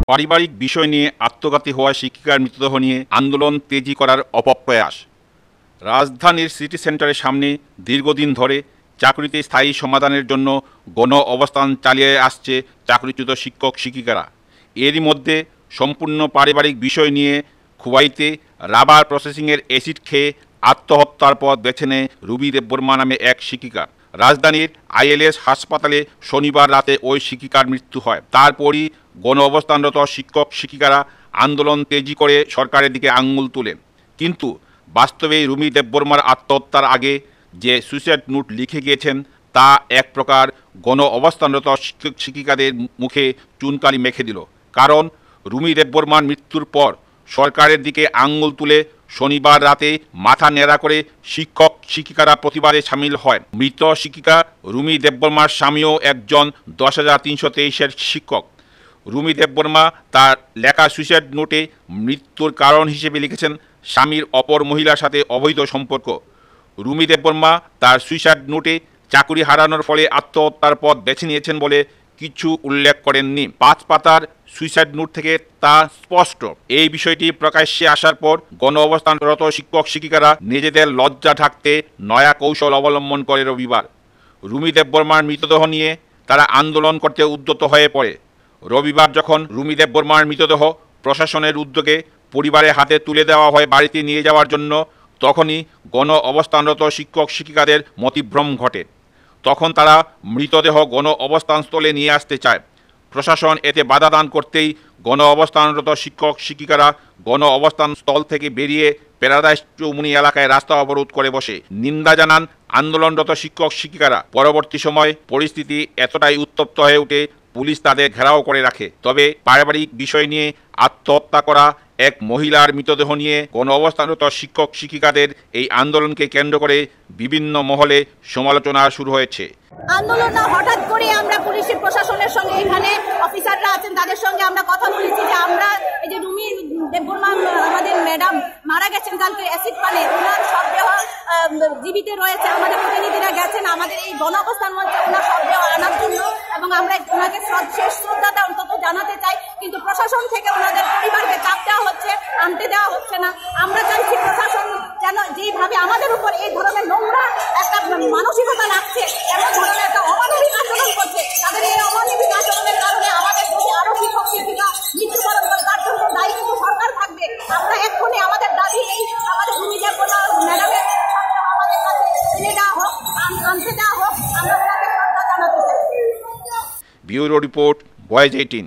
পারিবারিক বিষয় নিয়ে আত্মঘাতী হওয়া শিক্ষিকার মৃতদেহ নিয়ে আন্দোলন তেজি করার অপপ্রয়াস। রাজধানীর সিটি সেন্টারের সামনে দীর্ঘদিন ধরে চাকরিতে স্থায়ী সমাধানের জন্য গণ অবস্থান চালিয়ে আসছে চাকরিচ্যুত শিক্ষক শিক্ষিকারা। এরই মধ্যে সম্পূর্ণ পারিবারিক বিষয় নিয়ে খুবাইতে রাবার প্রসেসিংয়ের অ্যাসিড খেয়ে আত্মহত্যার পথ বেছে নেয় রুবি দেববর্মা নামে এক শিক্ষিকা। রাজধানীর আইএলএস হাসপাতালে শনিবার রাতে ওই শিক্ষিকার মৃত্যু হয়। তারপরই গণ অবস্থানরত শিক্ষক শিক্ষিকারা আন্দোলন তেজি করে সরকারের দিকে আঙুল তুলেন। কিন্তু বাস্তবে রুমি দেববর্মার আত্মহত্যার আগে যে সুইসাইড নোট লিখে গিয়েছেন তা এক প্রকার গণ অবস্থানরত শিক্ষক শিক্ষিকাদের মুখে চুনকালি মেখে দিল। কারণ রুমি দেববর্মার মৃত্যুর পর সরকারের দিকে আঙুল তুলে শনিবার রাতে মাথা নেড়া করে শিক্ষক শিক্ষিকারা প্রতিবাদে সামিল হয়। মৃত শিক্ষিকা রুমি দেববর্মার স্বামীও একজন 10,323-এর শিক্ষক। রুমি দেববর্মা তার লেখা সুইসাইড নোটে মৃত্যুর কারণ হিসেবে লিখেছেন স্বামীর অপর মহিলার সাথে অবৈধ সম্পর্ক। রুমি দেববর্মা তার সুইসাইড নোটে চাকরি হারানোর ফলে আত্মহত্যার পথ বেছে নিয়েছেন বলে কিছু উল্লেখ করেননি। 5 পাতার সুইসাইড নোট থেকে তা স্পষ্ট। এই বিষয়টি প্রকাশ্যে আসার পর গণ অবস্থানরত শিক্ষক শিক্ষিকারা নিজেদের লজ্জা ঢাকতে নয়া কৌশল অবলম্বন করে রবিবার। রুমি দেববর্মার মৃতদেহ নিয়ে তারা আন্দোলন করতে উদ্যত হয়ে পড়ে। রবিবার যখন রুমি দেববর্মার মৃতদেহ প্রশাসনের উদ্যোগে পরিবারের হাতে তুলে দেওয়া হয় বাড়িতে নিয়ে যাওয়ার জন্য, তখনই গণ অবস্থানরত শিক্ষক শিক্ষিকাদের মতিভ্রম ঘটে। তখন তারা মৃতদেহ গণ অবস্থানস্থলে নিয়ে আসতে চায়। প্রশাসন এতে বাধা দান করতেই গণ অবস্থানরত শিক্ষক শিক্ষিকারা গণ অবস্থান স্থল থেকে বেরিয়ে প্যারাডাইস চৌমুহনী এলাকায় রাস্তা অবরোধ করে বসে। নিন্দা জানান আন্দোলনরত শিক্ষক শিক্ষিকারা। পরবর্তী সময় পরিস্থিতি এতটাই উত্তপ্ত হয়ে ওঠে, পুলিশ তাদের ঘেরাও করে রাখে। তবে পারিবারিক বিষয় নিয়ে আত্মহত্যা করা এক মহিলার মৃতদেহ নিয়ে গণ অবস্থানরত শিক্ষক শিক্ষিকাদের এই আন্দোলনকে কেন্দ্র করে বিভিন্ন মহলে সমালোচনা শুরু হয়েছে। আন্দোলন হঠাৎ করে আমরা পুলিশের প্রশাসনের সঙ্গে এখানে অফিসাররা আছেন তাদের সঙ্গে আমরা কথা বলেছি যে আমরা এই যে রুমি দেববর্মা আমাদের ম্যাডাম মারা গেছেন কালকে অ্যাসিড পানে, ওনার শবদেহ জীবিত রয়েছে। আমাদের প্রতিনিধিরা গেছেন আমাদের এই গণ অবস্থান মঞ্চে ওনার শবদেহ আনার জন্য এবং আমরা ওনাকে শেষ শ্রদ্ধাটা অন্তত জানাতে চাই। কিন্তু প্রশাসন থেকে ওনাদের পরিবারকে চাপ দেওয়া হচ্ছে, আনতে দেওয়া হচ্ছে না। আমরা চাইছি প্রশাসন যেন যেইভাবে আমাদের উপর এই ধরনের নোংরা একটা মানসিকতা রাখছে, এমন ধরনের একটা অমানবিক আচরণ করছে, তাদের এই অমানবিক আচরণের কারণে আমাদের দেশে আরো শিক্ষক শিক্ষিকা মৃত্যুবরণ করে, তার জন্য দায়ী কিন্তু সরকার থাকবে। আমরা এক্ষুনি আমাদের দাবি এই আমাদের রুমি দেববর্মা ম্যাডামের আমাদের কাছে এনে দেওয়া হোক, আনতে দেওয়া হোক, আমরা ওনাকে শ্রদ্ধা জানাতে চাই। Bureau report, voice 18।